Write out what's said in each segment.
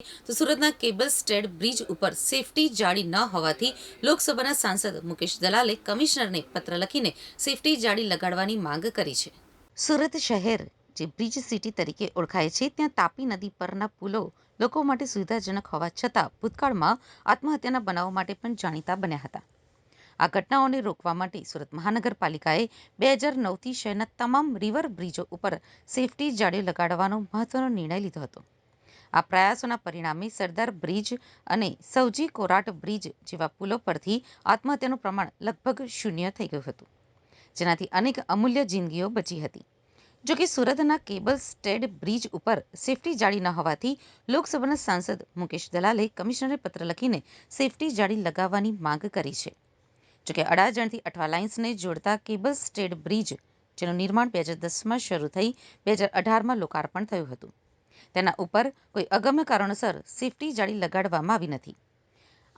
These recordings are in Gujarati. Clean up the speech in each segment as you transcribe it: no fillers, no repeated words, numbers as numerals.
તો સુરતના કેબલ સ્ટેડ બ્રિજ ઉપર સેફટી જાળી ન હોવાથી લોકસભાના સાંસદ મુકેશ દલાલે કમિશનરને પત્ર લખીને સેફટી જાળી લગાડવાની માંગ કરી છે. સુરત શહેર જે બ્રિજ સિટી તરીકે ઓળખાય છે, ત્યાં તાપી નદી પરના પુલો લોકો માટે સુવિધાજનક હોવા છતાં ભૂતકાળમાં આત્મહત્યાના બનાવો માટે પણ જાણીતા બન્યા હતા. આ ઘટનાઓને રોકવા માટે સુરત મહાનગરપાલિકાએ 2009થી શહેરના તમામ રિવર બ્રિજો ઉપર સેફટી જાળીઓ લગાડવાનો મહત્વનો નિર્ણય લીધો હતો. આ પ્રયાસોના પરિણામે સરદાર બ્રિજ અને સૌજી કોરાટ બ્રિજ જેવા પુલો પરથી આત્મહત્યાનું પ્રમાણ લગભગ શૂન્ય થઈ ગયું હતું, જેનાથી અનેક અમૂલ્ય જિંદગીઓ બચી હતી. જોકે સુરતના કેબલ સ્ટેડ બ્રિજ ઉપર સેફટી જાળી ન હોવાથી લોકસભાના સાંસદ મુકેશ દલાલે કમિશનરને પત્ર લખીને સેફટી જાળી લગાવવાની માંગ કરી છે. જોકે અડાજણથી અઠવા લાઇન્સને જોડતા કેબલ સ્ટેડ બ્રિજ, જેનું નિર્માણ 2010માં શરૂ થઈ 2018માં લોકાર્પણ થયું હતું, તેના ઉપર કોઈ અગમ્ય કારણોસર સેફટી જાળી લગાડવામાં આવી નથી.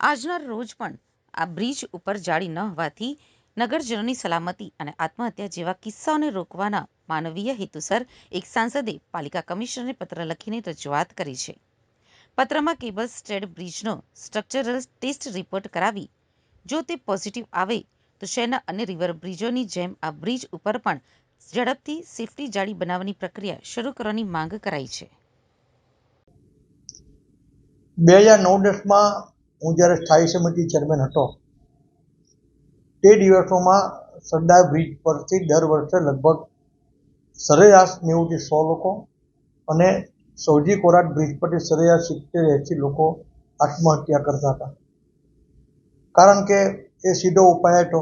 આજના રોજ પણ આ બ્રિજ ઉપર જાળી ન હોવાથી નગરજનોની સલામતી અને આત્મહત્યા જેવા કિસ્સાઓને રોકવાના માનવીય હેતુસર એક સાંસદે પાલિકા કમિશનરને પત્ર લખીને રજૂઆત કરી છે. પત્રમાં કેબલ સ્ટેડ બ્રિજનો સ્ટ્રક્ચરલ ટેસ્ટ રિપોર્ટ કરાવી જો તે પોઝિટિવ આવે તો શહેરના અન્ય રિવર બ્રિજોની જેમ આ બ્રિજ ઉપર પણ ઝડપથી સેફટી જાળી બનાવવાની પ્રક્રિયા શરૂ કરવાની માંગ કરાઈ છે. 2009-10માં હું જ્યારે સ્થાયી સમિતિ ચેરમેન હતો તે દિવસોમાં સરદાર બ્રિજ પરથી દર વર્ષે લગભગ સરેરાશ 90થી 100 લોકો અને સૌજી કોરાટ બ્રિજ પરથી સરેરાશ 70-80 લોકો આત્મહત્યા કરતા હતા. કારણ કે એ સીધો ઉપાય હતો.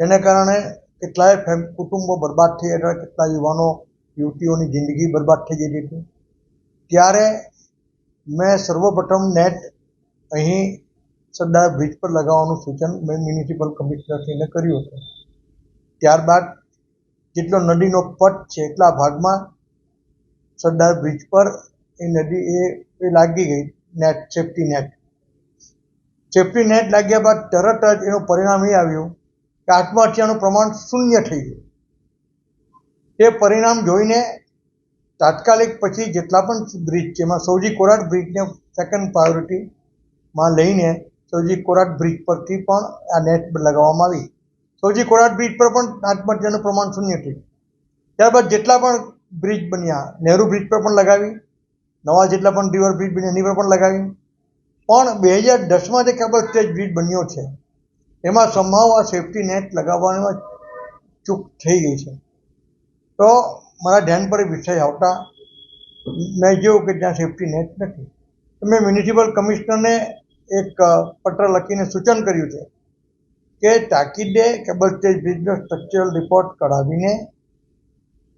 તેને કારણે કેટલાય કુટુંબો બરબાદ થઈ જતા, કેટલા યુવાનો યુવતીઓની જિંદગી બરબાદ થઈ જતી હતી. ત્યારે મેં સર્વપ્રથમ નેટ અહીં સરદાર બ્રિજ પર લગાવવાનું સૂચન મેં મ્યુનિસિપલ કમિશનરશ્રીને કર્યું હતું. ત્યારબાદ જેટલો નદીનો પટ છે એટલા ભાગમાં સરદાર બ્રિજ પર એ નદી એ લાગી ગઈ net, safety net. Safety net લાગ્યા બાદ તરત જ એનું પરિણામ એ આવ્યું કે આત્મહત્યાનું પ્રમાણ શૂન્ય થઈ ગયું. તે પરિણામ જોઈને તાત્કાલિક પછી જેટલા પણ બ્રિજ છે એમાં સૌજી કોરાટ બ્રિજને સેકન્ડ પ્રાયોરિટીમાં લઈને સૌજી કોરાટ બ્રિજ પરથી પણ આ નેટ લગાવવામાં આવી. સૌજી કોરાટ બ્રિજ પર પણ આત્મહત્યાનું પ્રમાણ શૂન્ય થયું. ત્યારબાદ જેટલા પણ બ્રિજ બન્યા, નહેરુ બ્રિજ પર પણ લગાવી, નવા જેટલા પણ રિવર બ્રિજ બન્યા એની પર પણ લગાવી. પણ 2010માં જે કેબલ સ્ટેજ બ્રિજ બન્યો છે એમાં સંભાવ આ સેફટી નેટ લગાવવામાં ચૂક થઈ ગઈ છે. તો મારા ધ્યાન પર એ વિષય આવતા મેં જોયું કે ત્યાં સેફટી નેટ નથી. મેં મ્યુનિસિપલ કમિશનરને એક પત્ર લખીને સૂચન કર્યું છે કે તાકીદે કેબલ સ્ટેજ બ્રિજનો સ્ટ્રક્ચરલ રિપોર્ટ કઢાવીને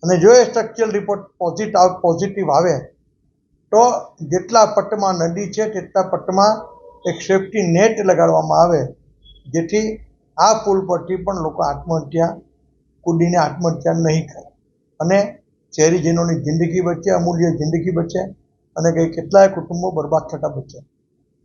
અને જો એ સ્ટ્રક્ચરલ રિપોર્ટ પોઝિટિવ આવે તો જેટલા પટ્ટમાં નદી છે તેટલા પટ્ટમાં એક સેફટી નેટ લગાડવામાં આવે, જેથી આ પુલ પરથી પણ લોકો કૂદીને આત્મહત્યા નહીં કરે અને શહેરીજનોની જિંદગી બચે, અમૂલ્ય જિંદગી બચે અને કેટલાય કુટુંબો બરબાદ થતા બચે.